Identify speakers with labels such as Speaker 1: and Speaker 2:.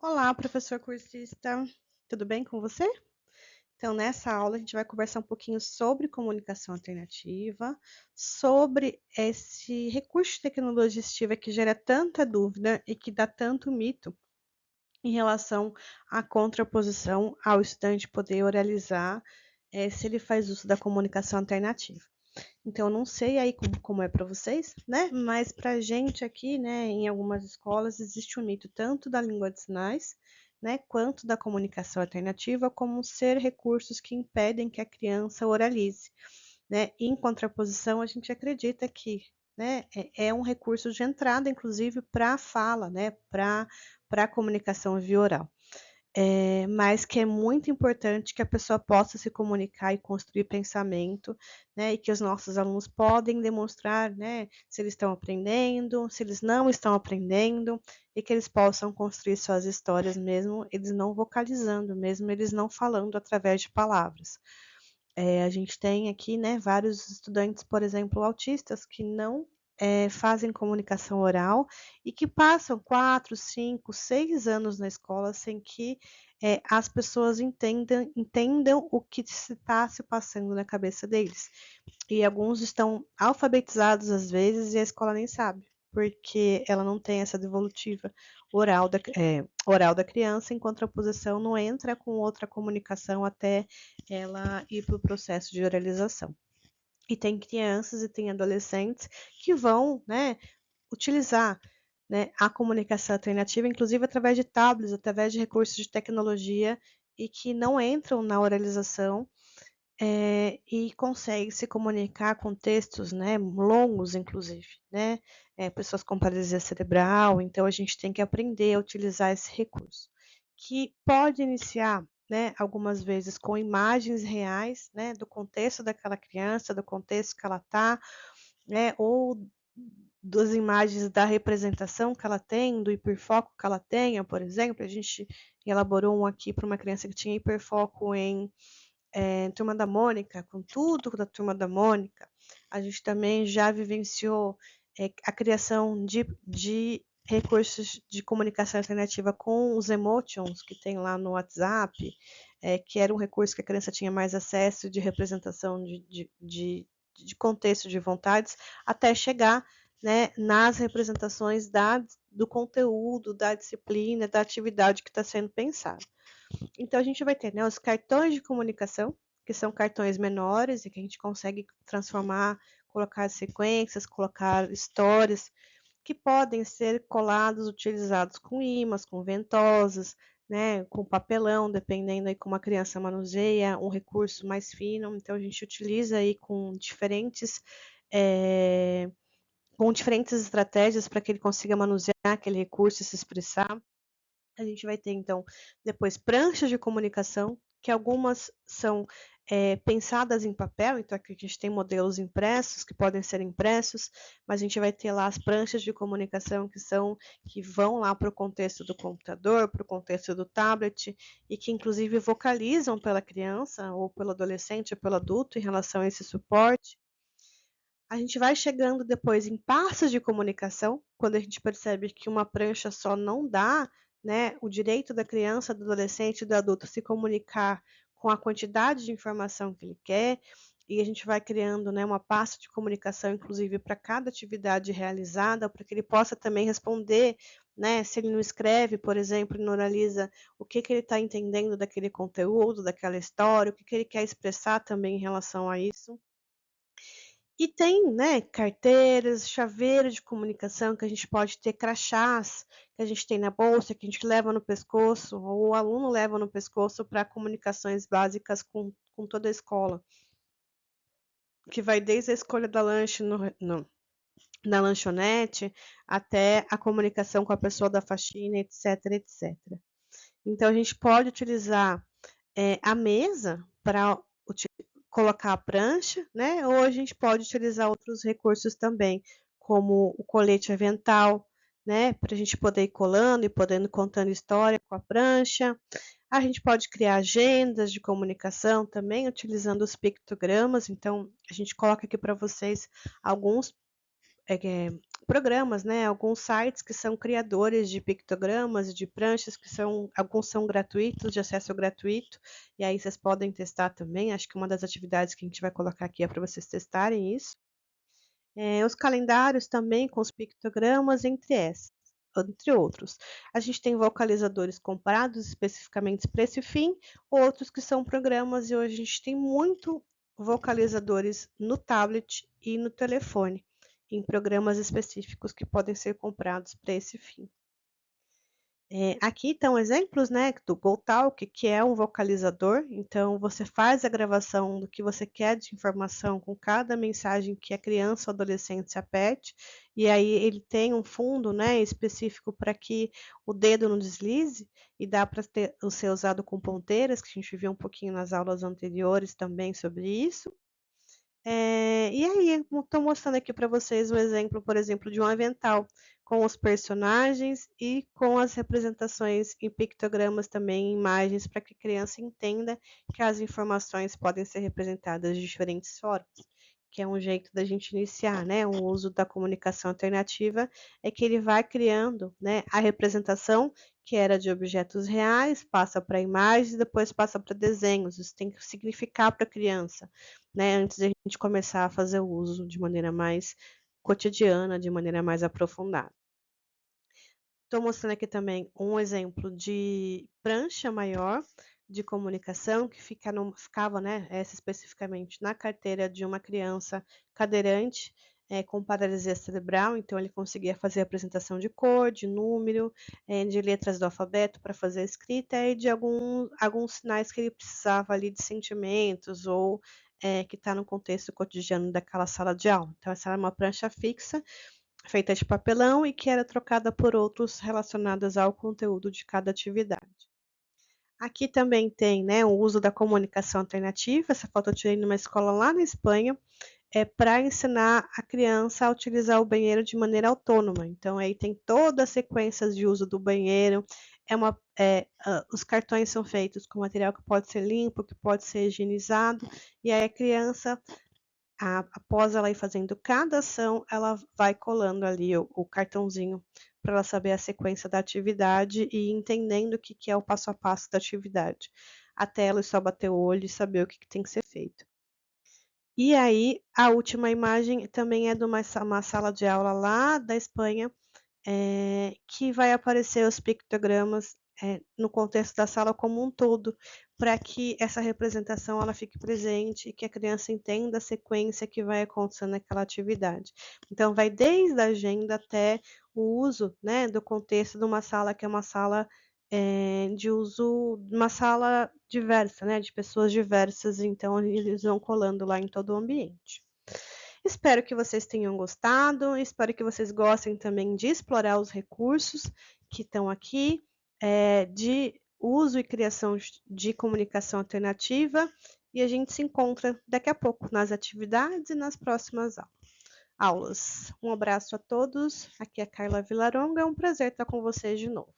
Speaker 1: Olá, professor cursista, tudo bem com você? Então, nessa aula, a gente vai conversar um pouquinho sobre comunicação alternativa, sobre esse recurso de tecnologia assistiva que gera tanta dúvida e que dá tanto mito em relação à contraposição ao estudante poder oralizar se ele faz uso da comunicação alternativa. Então, eu não sei aí como é para vocês, né? Mas para a gente aqui, né, em algumas escolas, existe um mito tanto da língua de sinais, né, quanto da comunicação alternativa, como ser recursos que impedem que a criança oralize, né? Em contraposição, a gente acredita que, né, é um recurso de entrada, inclusive, para a fala, né, para a comunicação via oral. Mas que é muito importante que a pessoa possa se comunicar e construir pensamento, né, e que os nossos alunos podem demonstrar, né, se eles estão aprendendo, se eles não estão aprendendo, e que eles possam construir suas histórias mesmo eles não vocalizando, mesmo eles não falando através de palavras. A gente tem aqui, né, vários estudantes, por exemplo, autistas, que não fazem comunicação oral e que passam 4, 5, 6 anos na escola sem que as pessoas entendam o que está se passando na cabeça deles. E alguns estão alfabetizados às vezes e a escola nem sabe, porque ela não tem essa devolutiva oral da criança, em contraposição, não entra com outra comunicação até ela ir para o processo de oralização. E tem crianças e tem adolescentes que vão, né, utilizar, né, a comunicação alternativa, inclusive através de tablets, através de recursos de tecnologia, e que não entram na oralização e consegue se comunicar com textos, né, longos, inclusive, né, pessoas com paralisia cerebral. Então a gente tem que aprender a utilizar esse recurso, que pode iniciar, né, algumas vezes com imagens reais, né, do contexto daquela criança, do contexto que ela está, né, ou das imagens da representação que ela tem, do hiperfoco que ela tenha, por exemplo. A gente elaborou um aqui para uma criança que tinha hiperfoco em Turma da Mônica, com tudo da Turma da Mônica. A gente também já vivenciou a criação de recursos de comunicação alternativa com os emotions que tem lá no WhatsApp, que era um recurso que a criança tinha mais acesso de representação de contexto de vontades, até chegar, né, nas representações do conteúdo, da disciplina, da atividade que está sendo pensada. Então a gente vai ter, né, os cartões de comunicação, que são cartões menores e que a gente consegue transformar, colocar sequências, colocar histórias, que podem ser colados, utilizados com ímãs, com ventosas, né, com papelão, dependendo aí como a criança manuseia, um recurso mais fino. Então a gente utiliza aí é, com diferentes estratégias para que ele consiga manusear aquele recurso e se expressar. A gente vai ter, então, depois pranchas de comunicação, que algumas são pensadas em papel, então aqui a gente tem modelos impressos, que podem ser impressos, mas a gente vai ter lá as pranchas de comunicação que vão lá para o contexto do computador, para o contexto do tablet, e que inclusive vocalizam pela criança, ou pelo adolescente, ou pelo adulto, em relação a esse suporte. A gente vai chegando depois em passos de comunicação, quando a gente percebe que uma prancha só não dá, né, o direito da criança, do adolescente e do adulto se comunicar com a quantidade de informação que ele quer, e a gente vai criando, né, uma pasta de comunicação, inclusive, para cada atividade realizada, para que ele possa também responder, né, se ele não escreve, por exemplo, e não analisa o que, que ele está entendendo daquele conteúdo, daquela história, o que, que ele quer expressar também em relação a isso. E tem, né, carteiras, chaveiro de comunicação, que a gente pode ter crachás, que a gente tem na bolsa, que a gente leva no pescoço, ou o aluno leva no pescoço para comunicações básicas com toda a escola, que vai desde a escolha da lanche na lanchonete, até a comunicação com a pessoa da faxina, etc, etc. Então, a gente pode utilizar a mesa para colocar a prancha, né? Ou a gente pode utilizar outros recursos também, como o colete avental, né? Para a gente poder ir colando e podendo contando história com a prancha. A gente pode criar agendas de comunicação também, utilizando os pictogramas. Então, a gente coloca aqui para vocês alguns programas, né? Alguns sites que são criadores de pictogramas e de pranchas, alguns são gratuitos, de acesso gratuito, e aí vocês podem testar também. Acho que uma das atividades que a gente vai colocar aqui é para vocês testarem isso. Os calendários também com os pictogramas, entre outros. A gente tem vocalizadores comprados especificamente para esse fim, outros que são programas, e hoje a gente tem muito vocalizadores no tablet e no telefone, em programas específicos que podem ser comprados para esse fim. Aqui estão exemplos, né, do GoTalk, que é um vocalizador. Então, você faz a gravação do que você quer de informação com cada mensagem que a criança ou adolescente aperte, e aí ele tem um fundo, né, específico para que o dedo não deslize, e dá para ser usado com ponteiras, que a gente viu um pouquinho nas aulas anteriores também sobre isso. E aí, estou mostrando aqui para vocês um exemplo, por exemplo, de um avental com os personagens e com as representações em pictogramas também, em imagens, para que a criança entenda que as informações podem ser representadas de diferentes formas, que é um jeito da gente iniciar, né? O uso da comunicação alternativa é que ele vai criando, né, a representação que era de objetos reais, passa para imagens, depois passa para desenhos. Isso tem que significar para a criança, né? Antes de a gente começar a fazer o uso de maneira mais cotidiana, de maneira mais aprofundada. Estou mostrando aqui também um exemplo de prancha maior de comunicação que ficava, né, essa especificamente na carteira de uma criança cadeirante com paralisia cerebral, então ele conseguia fazer a apresentação de cor, de número, de letras do alfabeto para fazer a escrita e de alguns sinais que ele precisava ali de sentimentos ou que está no contexto cotidiano daquela sala de aula. Então essa era uma prancha fixa feita de papelão e que era trocada por outros relacionados ao conteúdo de cada atividade. Aqui também tem, né, o uso da comunicação alternativa. Essa foto eu tirei numa escola lá na Espanha, para ensinar a criança a utilizar o banheiro de maneira autônoma. Então, aí tem todas as sequências de uso do banheiro. Os cartões são feitos com material que pode ser limpo, que pode ser higienizado, e aí a criança após ela ir fazendo cada ação, ela vai colando ali o cartãozinho para ela saber a sequência da atividade e entendendo o que é o passo a passo da atividade, até ela só bater o olho e saber o que tem que ser feito. E aí, a última imagem também é de uma sala de aula lá da Espanha, que vai aparecer os pictogramas no contexto da sala como um todo, para que essa representação ela fique presente e que a criança entenda a sequência que vai acontecendo naquela atividade. Então, vai desde a agenda até o uso, né, do contexto de uma sala que é uma sala de uso, uma sala diversa, né, de pessoas diversas, então eles vão colando lá em todo o ambiente. Espero que vocês tenham gostado, espero que vocês gostem também de explorar os recursos que estão aqui, de uso e criação de comunicação alternativa, e a gente se encontra daqui a pouco nas atividades e nas próximas aulas. Um abraço a todos, aqui é a Carla Vilaronga, é um prazer estar com vocês de novo.